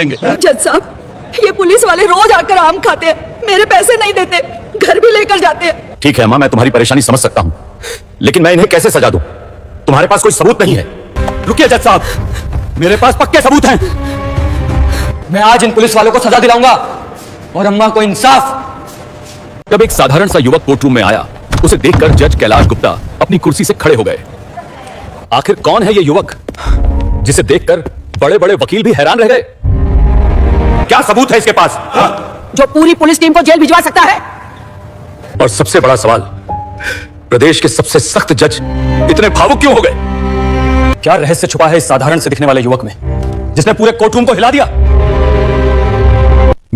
जज साहब, ये पुलिस वाले रोज आकर आम खाते हैं, मेरे पैसे नहीं देते, घर भी लेकर जाते हैं। ठीक है अम्मा, मैं तुम्हारी परेशानी समझ सकता हूं, लेकिन मैं इन्हें कैसे सजा दूं? तुम्हारे पास कोई सबूत नहीं है। रुकिए जज साहब, मेरे पास पक्के सबूत हैं। मैं आज इन पुलिस वालों को सजा दिलाऊंगा और अम्मा को इंसाफ। जब एक साधारण सा युवक कोर्ट रूम में आया, उसे देखकर जज कैलाश गुप्ता अपनी कुर्सी से खड़े हो गए। आखिर कौन है ये युवक जिसे देखकर बड़े बड़े वकील भी हैरान रह गए? क्या सबूत है इसके पास जो पूरी पुलिस टीम को जेल भिजवा सकता है? और सबसे बड़ा सवाल, प्रदेश के सबसे सख्त जज इतने भावुक क्यों हो गए? क्या रहस्य छुपा है इस साधारण से दिखने वाले युवक में, जिसने पूरे कोर्टरूम को हिला दिया?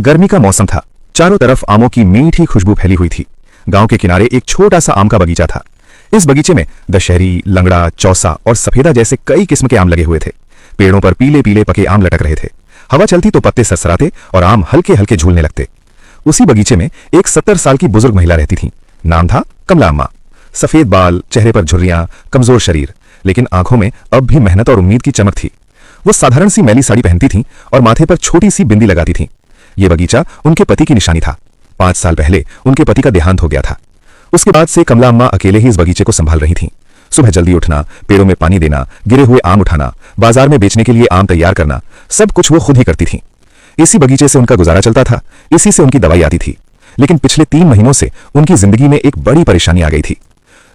गर्मी का मौसम था। चारों तरफ आमों की मीठी खुशबू फैली हुई थी। गांव के किनारे एक छोटा सा आम का बगीचा था। इस बगीचे में दशहरी, लंगड़ा, चौसा और सफेदा जैसे कई किस्म के आम लगे हुए थे। पेड़ों पर पीले पीले पके आम लटक रहे थे। हवा चलती तो पत्ते सरसराते और आम हल्के हल्के झूलने लगते। उसी बगीचे में एक 70 साल की बुजुर्ग महिला रहती थी। नाम था कमला अम्मा। सफेद बाल, चेहरे पर झुर्रियां, कमजोर शरीर, लेकिन आंखों में अब भी मेहनत और उम्मीद की चमक थी। वो साधारण सी मैली साड़ी पहनती थी और माथे पर छोटी सी बिंदी लगाती थी। ये बगीचा उनके पति की निशानी था। 5 साल पहले उनके पति का देहांत हो गया था। उसके बाद से कमला अम्मा अकेले ही इस बगीचे को संभाल रही थीं। सुबह जल्दी उठना, पेड़ों में पानी देना, गिरे हुए आम उठाना, बाजार में बेचने के लिए आम तैयार करना, सब कुछ वो खुद ही करती थीं। इसी बगीचे से उनका गुजारा चलता था, इसी से उनकी दवाई आती थी। लेकिन पिछले 3 महीनों से उनकी जिंदगी में एक बड़ी परेशानी आ गई थी।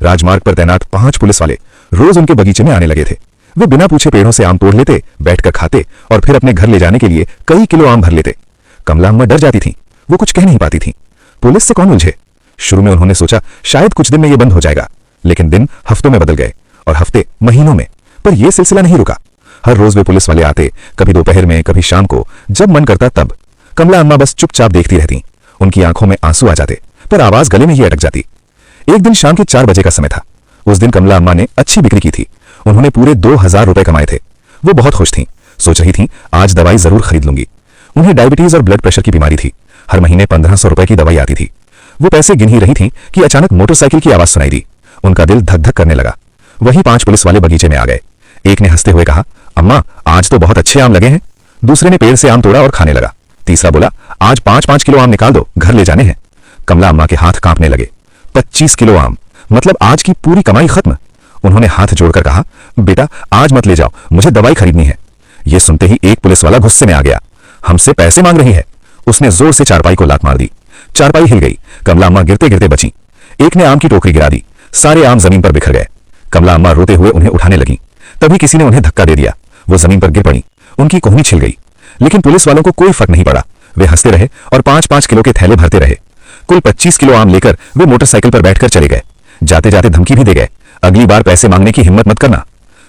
राजमार्ग पर तैनात 5 पुलिस वाले रोज उनके बगीचे में आने लगे थे। वे बिना पूछे पेड़ों से आम तोड़ लेते, बैठकर खाते और फिर अपने घर ले जाने के लिए कई किलो आम भर लेते। कमला अम्मा डर जाती थीं, वो कुछ कह नहीं पाती थीं। पुलिस से कौन उलझे? शुरू में उन्होंने सोचा शायद कुछ दिन में ये बंद हो जाएगा, लेकिन दिन हफ्तों में बदल गए और हफ्ते महीनों में। पर यह सिलसिला नहीं रुका। हर रोज वे पुलिस वाले आते, कभी दोपहर में, कभी शाम को, जब मन करता तब। कमला अम्मा बस चुपचाप देखती रहती। उनकी आंखों में आंसू आ जाते, पर आवाज गले में ही अटक जाती। एक दिन शाम के 4 बजे का समय था। उस दिन कमला अम्मा ने अच्छी बिक्री की थी। उन्होंने पूरे 2000 रुपए कमाए थे। वो बहुत खुश थीं, सोच रही थीं आज दवाई जरूर खरीद लूंगी। उन्हें डायबिटीज और ब्लड प्रेशर की बीमारी थी। हर महीने 1500 रुपए की दवाई आती थी। वो पैसे गिन ही रही थीं कि अचानक मोटरसाइकिल की आवाज सुनाई दी। उनका दिल धक धक करने लगा। वहीं 5 पुलिस वाले बगीचे में आ गए। एक ने हंसते हुए कहा, अम्मा आज तो बहुत अच्छे आम लगे हैं। दूसरे ने पेड़ से आम तोड़ा और खाने लगा। तीसरा बोला, आज 5-5 किलो आम निकाल दो, घर ले जाने हैं। कमला अम्मा के हाथ कांपने लगे। 25 किलो आम, मतलब आज की पूरी कमाई खत्म। उन्होंने हाथ जोड़कर कहा, बेटा आज मत ले जाओ, मुझे दवाई खरीदनी है। यह सुनते ही एक पुलिस वाला गुस्से में आ गया। हमसे पैसे मांग रही है। उसने जोर से चारपाई को लात मार दी। चारपाई हिल गई। कमला अम्मा गिरते गिरते बची। एक ने आम की टोकरी गिरा दी। सारे आम जमीन पर बिखर गए। कमला अम्मा रोते हुए उन्हें उठाने लगी। तभी किसी ने उन्हें धक्का दे दिया। वो जमीन पर गिर पड़ी। उनकी कोहनी छिल गई। लेकिन पुलिस वालों को कोई फर्क नहीं पड़ा। वे हंसते रहे और 5-5 किलो के थैले भरते रहे। कुल 25 किलो आम लेकर वे मोटरसाइकिल पर बैठकर चले गए। जाते जाते धमकी भी दे गए, अगली बार पैसे मांगने की हिम्मत मत करना।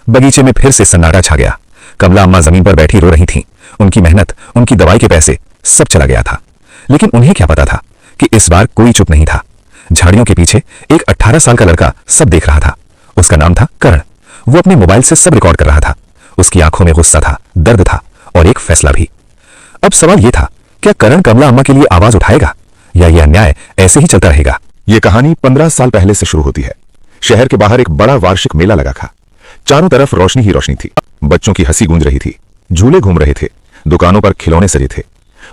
बगीचे में फिर से सन्नाटा छा गया। कमला अम्मा जमीन पर बैठी रो रही थीं। उनकी मेहनत, उनकी दवाई के पैसे सब चला गया था। लेकिन उन्हें क्या पता था कि इस बार कोई चुप नहीं था। झाड़ियों के पीछे एक 18 साल का लड़का सब देख रहा था। उसका नाम था करण। वो अपने मोबाइल से सब रिकॉर्ड कर रहा था। उसकी आंखों में गुस्सा था, दर्द था और एक फैसला भी। अब सवाल यह था, क्या करण कमला अम्मा के लिए आवाज उठाएगा या यह अन्याय ऐसे ही चलता रहेगा? यह कहानी 15 साल पहले से शुरू होती है। शहर के बाहर एक बड़ा वार्षिक मेला लगा था। चारों तरफ रोशनी ही रोशनी थी। बच्चों की हंसी गूंज रही थी। झूले घूम रहे थे। दुकानों पर खिलौने सजे थे।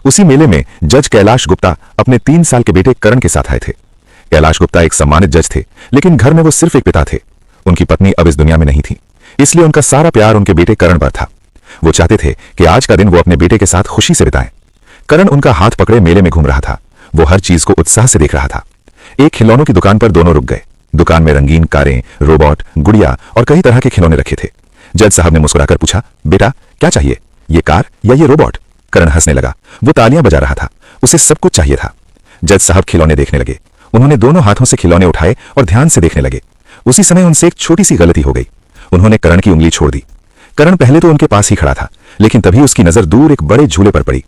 उसी मेले में जज कैलाश गुप्ता अपने 3 साल के बेटे करण के साथ आए थे। कैलाश गुप्ता एक सम्मानित जज थे, लेकिन घर में वो सिर्फ एक पिता थे। उनकी पत्नी अब इस दुनिया में नहीं थी, इसलिए उनका सारा प्यार उनके बेटे करण पर था। वो चाहते थे कि आज का दिन वो अपने बेटे के साथ खुशी से बिताएं। करण उनका हाथ पकड़े मेले में घूम रहा था। वो हर चीज को उत्साह से देख रहा था। एक खिलौनों की दुकान पर दोनों रुक गए। दुकान में रंगीन कारें, रोबोट, गुड़िया और कई तरह के खिलौने रखे थे। जज साहब ने मुस्कुराकर पूछा, बेटा क्या चाहिए, ये कार या ये रोबोट? करण हंसने लगा। वो तालियां बजा रहा था। उसे सब कुछ चाहिए था। जज साहब खिलौने देखने लगे। उन्होंने दोनों हाथों से खिलौने उठाए और ध्यान से देखने लगे। उसी समय उनसे एक छोटी सी गलती हो गई। उन्होंने करण की उंगली छोड़ दी। करण पहले तो उनके पास ही खड़ा था, लेकिन तभी उसकी नजर दूर एक बड़े झूले पर पड़ी।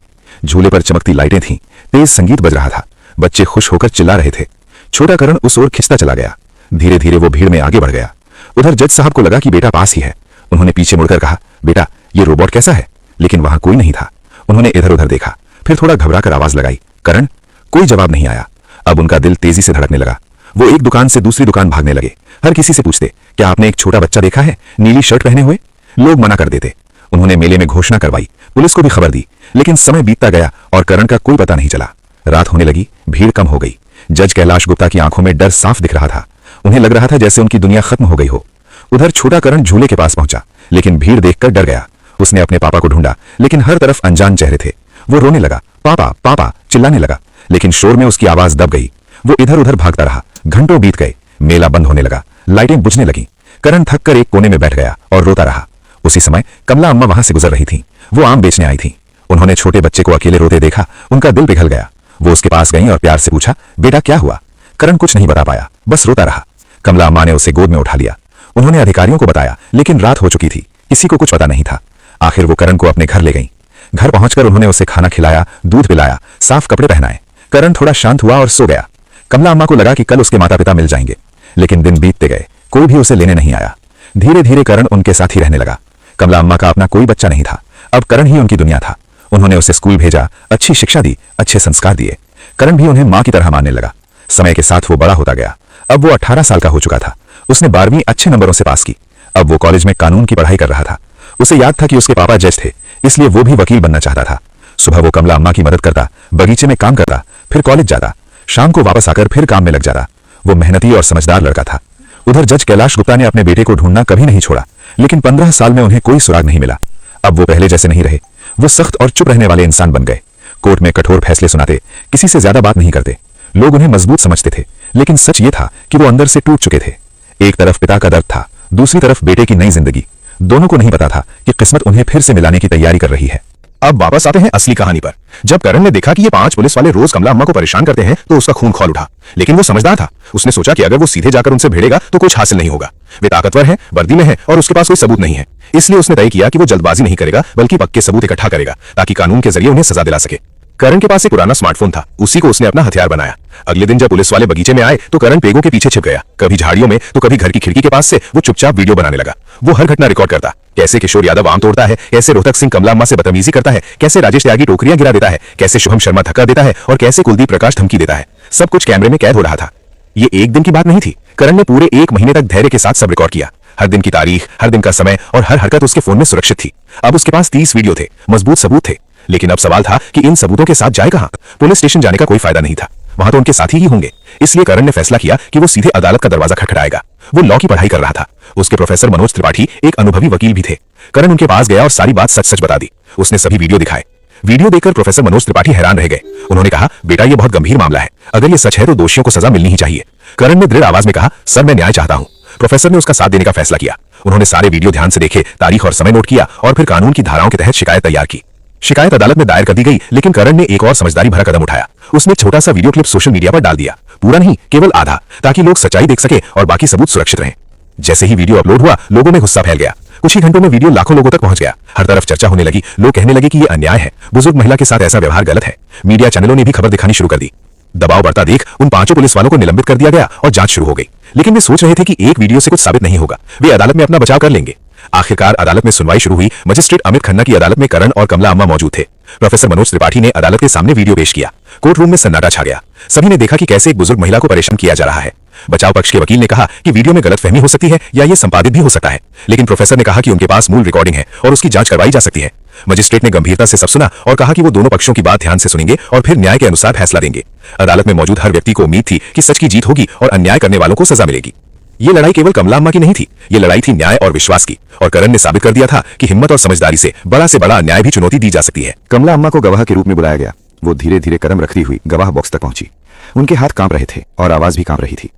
झूले पर चमकती लाइटें थीं, तेज संगीत बज रहा था। बच्चे खुश होकर चिल्ला रहे थे। छोटा करण उस ओर खिंचता चला गया। धीरे धीरे वो भीड़ में आगे बढ़ गया। उधर जज साहब को लगा कि बेटा पास ही है। उन्होंने पीछे मुड़कर कहा, बेटा ये रोबोट कैसा है? लेकिन वहां कोई नहीं था। उन्होंने इधर उधर देखा, फिर थोड़ा घबराकर आवाज लगाई, करण। कोई जवाब नहीं आया। अब उनका दिल तेजी से धड़कने लगा। वो एक दुकान से दूसरी दुकान भागने लगे। हर किसी से पूछते, क्या आपने एक छोटा बच्चा देखा है नीली शर्ट पहने हुए? लोग मना कर देते। उन्होंने मेले में घोषणा करवाई, पुलिस को भी खबर दी लेकिन समय बीतता गया और करण का कोई पता नहीं चला। रात होने लगी, भीड़ कम हो गई। जज कैलाश गुप्ता की आंखों में डर साफ दिख रहा था। उन्हें लग रहा था जैसे उनकी दुनिया खत्म हो गई हो। उधर छोटा करण झूले के पास पहुंचा, लेकिन भीड़ देखकर डर गया। उसने अपने पापा को ढूंढा, लेकिन हर तरफ अनजान चेहरे थे। वो रोने लगा, पापा पापा चिल्लाने लगा, लेकिन शोर में उसकी आवाज दब गई। वो इधर उधर भागता रहा। घंटों बीत गए, मेला बंद होने लगा, लाइटें बुझने लगीं। करण थक कर एक कोने में बैठ गया और रोता रहा। उसी समय कमला अम्मा वहां से गुजर रही थीं। वो आम बेचने आई थीं। उन्होंने छोटे बच्चे को अकेले रोते देखा, उनका दिल पिघल गया। वो उसके पास गईं और प्यार से पूछा, बेटा क्या हुआ? करण कुछ नहीं बता पाया, बस रोता रहा। कमला अम्मा ने उसे गोद में उठा लिया। उन्होंने अधिकारियों को बताया, लेकिन रात हो चुकी थी, किसी को कुछ पता नहीं था। आखिर वो करण को अपने घर ले गईं। घर पहुंचकर उन्होंने उसे खाना खिलाया, दूध पिलाया, साफ कपड़े पहनाए। करण थोड़ा शांत हुआ और सो गया। कमला अम्मा को लगा कि कल उसके माता पिता मिल जाएंगे, लेकिन दिन बीतते गए, कोई भी उसे लेने नहीं आया। धीरे धीरे करण उनके साथ ही रहने लगा। कमला अम्मा का अपना कोई बच्चा नहीं था, अब करण ही उनकी दुनिया था। उन्होंने उसे स्कूल भेजा, अच्छी शिक्षा दी, अच्छे संस्कार दिए। करण भी उन्हें मां की तरह मानने लगा। समय के साथ वो बड़ा होता गया। अब वो 18 साल का हो चुका था। उसने 12वीं अच्छे नंबरों से पास की। अब वो कॉलेज में कानून की पढ़ाई कर रहा था। उसे याद था कि उसके पापा जज थे, इसलिए वो भी वकील बनना चाहता था। सुबह वो कमला अम्मा की मदद करता, बगीचे में काम करता, फिर कॉलेज जाता, शाम को वापस आकर फिर काम में लग जाता। वो मेहनती और समझदार लड़का था। उधर जज कैलाश गुप्ता ने अपने बेटे को ढूंढना कभी नहीं छोड़ा, लेकिन 15 साल में उन्हें कोई सुराग नहीं मिला। अब वो पहले जैसे नहीं रहे। वो सख्त और चुप रहने वाले इंसान बन गए। कोर्ट में कठोर फैसले सुनाते, किसी से ज्यादा बात नहीं करते। लोग उन्हें मजबूत समझते थे, लेकिन सच ये था कि वो अंदर से टूट चुके थे। एक तरफ पिता का दर्द था, दूसरी तरफ बेटे की नई जिंदगी। दोनों को नहीं पता था कि किस्मत उन्हें फिर से मिलाने की तैयारी कर रही है। अब वापस आते हैं असली कहानी पर। जब करण ने देखा कि ये 5 पुलिस वाले रोज कमला अम्मा को परेशान करते हैं, तो उसका खून खौल उठा। लेकिन वो समझदार था। उसने सोचा कि अगर वो सीधे जाकर उनसे भिड़ेगा तो कुछ हासिल नहीं होगा। वे ताकतवर हैं, वर्दी में हैं और उसके पास कोई सबूत नहीं है। इसलिए उसने तय किया कि वो जल्दबाजी नहीं करेगा, बल्कि पक्के सबूत इकट्ठा करेगा, ताकि कानून के जरिए उन्हें सजा दिला सके। करण के पास एक पुराना स्मार्टफोन था, उसी को उसने अपना हथियार बनाया। अगले दिन जब पुलिस वाले बगीचे में आए तो करण पेगों के पीछे छिप गया। कभी झाड़ियों में तो कभी घर की खिड़की के पास से वो चुपचाप वीडियो बनाने लगा। वो हर घटना रिकॉर्ड करता, कैसे किशोर यादव आम तोड़ता है, कैसे रोहतक सिंह कमला अम्मा से बदतमीजी करता है, कैसे राजेश त्यागी टोकरियां गिरा देता है, कैसे शुभम शर्मा धक्का देता है और कैसे कुलदीप प्रकाश धमकी देता है। सब कुछ कैमरे में कैद हो रहा था। ये एक दिन की बात नहीं थी। करण ने पूरे 1 महीने तक धैर्य के साथ सब रिकॉर्ड किया। हर दिन की तारीख, हर दिन का समय और हर हरकत उसके फोन में सुरक्षित थी। अब उसके पास 30 वीडियो थे, मजबूत सबूत थे। लेकिन अब सवाल था कि इन सबूतों के साथ जाए कहां? पुलिस स्टेशन जाने का कोई फायदा नहीं था, वहां तो उनके साथी ही होंगे। इसलिए करण ने फैसला किया कि वो सीधे अदालत का दरवाजा खटखटाएगा। वो लॉ की पढ़ाई कर रहा था। उसके प्रोफेसर मनोज त्रिपाठी एक अनुभवी वकील भी थे। करण उनके पास गया और सारी बात सच सच बता दी। उसने सभी वीडियो दिखाए। वीडियो देखकर प्रोफेसर मनोज त्रिपाठी हैरान रह गए। उन्होंने कहा, बेटा ये बहुत गंभीर मामला है, अगर ये सच है तो दोषियों को सजा मिलनी ही चाहिए। करण ने दृढ़ आवाज में कहा, सर मैं न्याय चाहता हूं। प्रोफेसर ने उसका साथ देने का फैसला किया। उन्होंने सारे वीडियो ध्यान से देखे, तारीख और समय नोट किया और फिर कानून की धाराओं के तहत शिकायत तैयार की। शिकायत अदालत में दायर कर दी गई, लेकिन करण ने एक और समझदारी भरा कदम उठाया। उसने छोटा सा वीडियो क्लिप सोशल मीडिया पर डाल दिया, पूरा नहीं, केवल आधा, ताकि लोग सच्चाई देख सके और बाकी सबूत सुरक्षित रहें। जैसे ही वीडियो अपलोड हुआ, लोगों में गुस्सा फैल गया। कुछ ही घंटों में वीडियो लाखों लोगों तक पहुंच गया। हर तरफ चर्चा होने लगी। लोग कहने लगे कि यह अन्याय है, बुजुर्ग महिला के साथ ऐसा व्यवहार गलत है। मीडिया चैनलों ने भी खबर दिखानी शुरू कर दी। दबाव बढ़ता देख उन 5 पुलिस वालों को निलंबित कर दिया गया और जांच शुरू हो गई। लेकिन वे सोच रहे थे कि एक वीडियो से कुछ साबित नहीं होगा, वे अदालत में अपना बचाव कर लेंगे। आखिरकार अदालत में सुनवाई शुरू हुई। मजिस्ट्रेट अमित खन्ना की अदालत में करण और कमला अम्मा मौजूद थे। प्रोफेसर मनोज त्रिपाठी ने अदालत के सामने वीडियो पेश किया। कोर्ट रूम में सन्नाटा छा गया। सभी ने देखा कि कैसे एक बुजुर्ग महिला को परेशान किया जा रहा है। बचाव पक्ष के वकील ने कहा कि वीडियो में गलतफहमी हो सकती है या ये संपादित भी हो सकता है, लेकिन प्रोफेसर ने कहा कि उनके पास मूल रिकॉर्डिंग है और उसकी जांच करवाई जा सकती है। मजिस्ट्रेट ने गंभीरता से सब सुना और कहा कि वो दोनों पक्षों की बात ध्यान से सुनेंगे और फिर न्याय के अनुसार फैसला देंगे। अदालत में मौजूद हर व्यक्ति को उम्मीद थी कि सच की जीत होगी और अन्याय करने वालों को सजा मिलेगी। ये लड़ाई केवल कमला अम्मा की नहीं थी, ये लड़ाई थी न्याय और विश्वास की। और करण ने साबित कर दिया था कि हिम्मत और समझदारी से बड़ा अन्याय भी चुनौती दी जा सकती है। कमला अम्मा को गवाह के रूप में बुलाया गया। वो धीरे धीरे कदम रखती हुई गवाह बॉक्स तक पहुंची। उनके हाथ कांप रहे थे और आवाज भी कांप रही थी।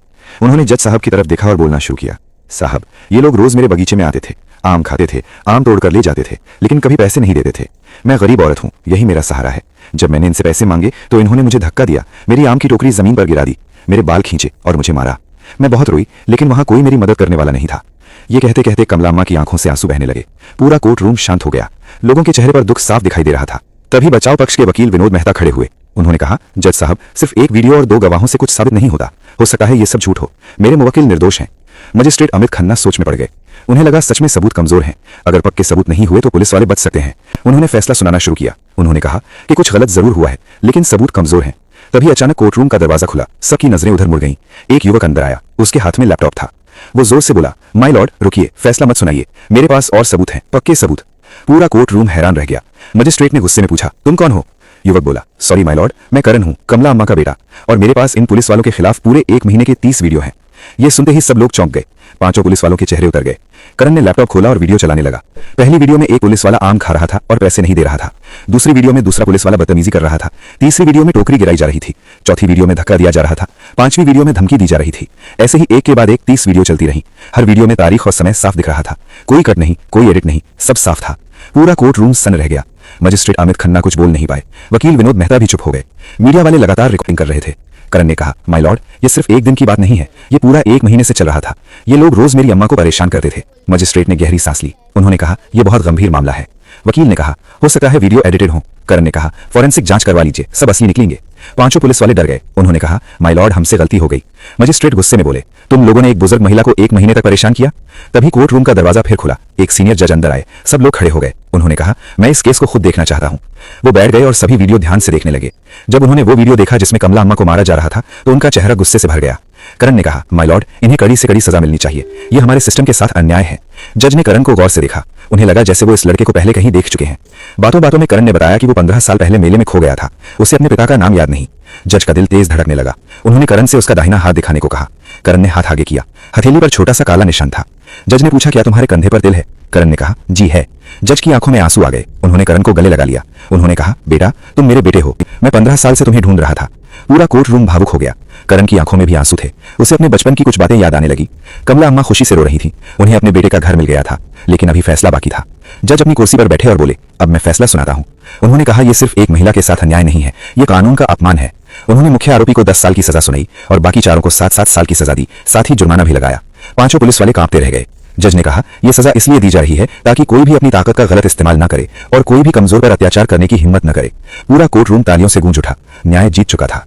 उन्होंने जज साहब की तरफ देखा और बोलना शुरू किया, साहब ये लोग रोज मेरे बगीचे में आते थे, आम खाते थे, आम तोड़कर ले जाते थे, लेकिन कभी पैसे नहीं देते थे। मैं गरीब औरत हूँ, यही मेरा सहारा है। जब मैंने इनसे पैसे मांगे तो इन्होंने मुझे धक्का दिया, मेरी आम की टोकरी जमीन पर गिरा दी, मेरे बाल खींचे और मुझे मारा। मैं बहुत रोई, लेकिन वहां कोई मेरी मदद करने वाला नहीं था। ये कहते कहते कमला अम्मा की आंखों से आंसू बहने लगे। पूरा कोर्ट रूम शांत हो गया। लोगों के चेहरे पर दुख साफ दिखाई दे रहा था। तभी बचाव पक्ष के वकील विनोद मेहता खड़े हुए। उन्होंने कहा, जज साहब सिर्फ एक वीडियो और 2 गवाहों से कुछ साबित नहीं होता, हो सकता है ये सब झूठ हो, मेरे मुवक्किल निर्दोष हैं। मजिस्ट्रेट अमित खन्ना सोच में पड़ गए। उन्हें लगा सच में सबूत कमजोर हैं, अगर पक्के सबूत नहीं हुए तो पुलिस वाले बच सकते हैं। उन्होंने फैसला सुनाना शुरू किया। उन्होंने कहा कि कुछ गलत जरूर हुआ है, लेकिन सबूत कमजोर हैं। तभी अचानक कोर्ट रूम का दरवाजा खुला। सबकी नजरें उधर मुड़ गईं। एक युवक अंदर आया, उसके हाथ में लैपटॉप था। वो जोर से बोला, माय लॉर्ड रुकिए, फैसला मत सुनाइए, मेरे पास और सबूत हैं, पक्के सबूत। पूरा कोर्ट रूम हैरान रह गया। मजिस्ट्रेट ने गुस्से में पूछा, तुम कौन हो? युवक बोला, सॉरी माय लॉर्ड, मैं करण हूं, कमला अम्मा का बेटा, और मेरे पास इन पुलिस वालों के खिलाफ पूरे 1 महीने के 30 वीडियो हैं। ये सुनते ही सब लोग चौंक गए। 5 पुलिस वालों के चेहरे उतर गए। करण ने लैपटॉप खोला और वीडियो चलाने लगा। पहली वीडियो में एक पुलिस वाला आम खा रहा था और पैसे नहीं दे रहा था। दूसरी वीडियो में दूसरा पुलिस वाला बदतमीजी कर रहा था। तीसरी वीडियो में टोकरी गिराई जा रही थी। चौथी वीडियो में धक्का दिया जा रहा था। 5वीं वीडियो में धमकी दी जा रही थी। ऐसे ही एक के बाद एक 30 वीडियो चलती रही। हर वीडियो में तारीख और समय साफ दिख रहा था। कोई कट नहीं, कोई एडिट नहीं, सब साफ था। पूरा कोर्ट रूम सन्न रह गया। मजिस्ट्रेट अमित खन्ना कुछ बोल नहीं पाए। वकील विनोद मेहता भी चुप हो गए। मीडिया वाले लगातार रिकॉर्डिंग कर रहे थे। करण ने कहा, माय लॉर्ड, ये सिर्फ एक दिन की बात नहीं है, ये पूरा 1 महीने से चल रहा था। ये लोग रोज मेरी अम्मा को परेशान करते थे। मजिस्ट्रेट ने गहरी सांस ली। उन्होंने कहा, यह बहुत गंभीर मामला है। वकील ने कहा, हो सकता है वीडियो एडिटेड हो। करण ने कहा, फॉरेंसिक जांच करवा लीजिए, सब असली निकलेंगे। 5 पुलिस वाले डर गए। उन्होंने कहा, माय लॉर्ड, हमसे गलती हो गई। मजिस्ट्रेट गुस्से में बोले, तुम लोगों ने एक बुजुर्ग महिला को 1 महीने तक परेशान किया। तभी कोर्ट रूम का दरवाजा फिर खुला। एक सीनियर जज अंदर आए। सब लोग खड़े हो गए। उन्होंने कहा, मैं इस केस को खुद देखना चाहता हूं। वो बैठ गए और सभी वीडियो ध्यान से देखने लगे। जब उन्होंने वो वीडियो देखा जिसमें कमला अम्मा को मारा जा रहा था, तो उनका चेहरा गुस्से से भर गया। करण ने कहा, माय लॉर्ड, इन्हें कड़ी से कड़ी सजा मिलनी चाहिए। यह हमारे सिस्टम के साथ अन्याय है। जज ने करण को गौर से देखा। उन्हें लगा जैसे वो इस लड़के को पहले कहीं देख चुके हैं। बातों बातों में करण ने बताया कि वो 15 साल पहले मेले में खो गया था। उसे अपने पिता का नाम याद नहीं। जज का दिल तेज धड़कने लगा। उन्होंने करण से उसका दाहिना हाथ दिखाने को कहा। करण ने हाथ आगे किया। हथेली पर छोटा सा काला निशान था। जज ने पूछा, क्या तुम्हारे कंधे पर तिल है? करण ने कहा, जी है। जज की आंखों में आंसू आ गए। उन्होंने करण को गले लगा लिया। उन्होंने कहा, बेटा, तुम मेरे बेटे हो। मैं 15 साल से तुम्हें ढूंढ रहा था। पूरा कोर्ट रूम भावुक हो गया। करण की आंखों में भी आंसू थे। उसे अपने बचपन की कुछ बातें याद आने लगी। कमला अम्मा खुशी से रो रही थी। उन्हें अपने बेटे का घर मिल गया था, लेकिन अभी फैसला बाकी था। जज अपनी कुर्सी पर बैठे और बोले, अब मैं फैसला सुनाता हूं। उन्होंने कहा, यह सिर्फ एक महिला के साथ अन्याय नहीं है, यह कानून का अपमान है। उन्होंने मुख्य आरोपी को 10 साल की सजा सुनाई और बाकी चारों को 7-7 साल की सजा दी। साथ ही जुर्माना भी लगाया। 5 पुलिस वाले कांपते रह गए। जज ने कहा, यह सजा इसलिए दी जा रही है ताकि कोई भी अपनी ताकत का गलत इस्तेमाल न करे और कोई भी कमजोर पर अत्याचार करने की हिम्मत न करे। पूरा कोर्ट रूम तालियों से गूंज उठा। न्याय जीत चुका था।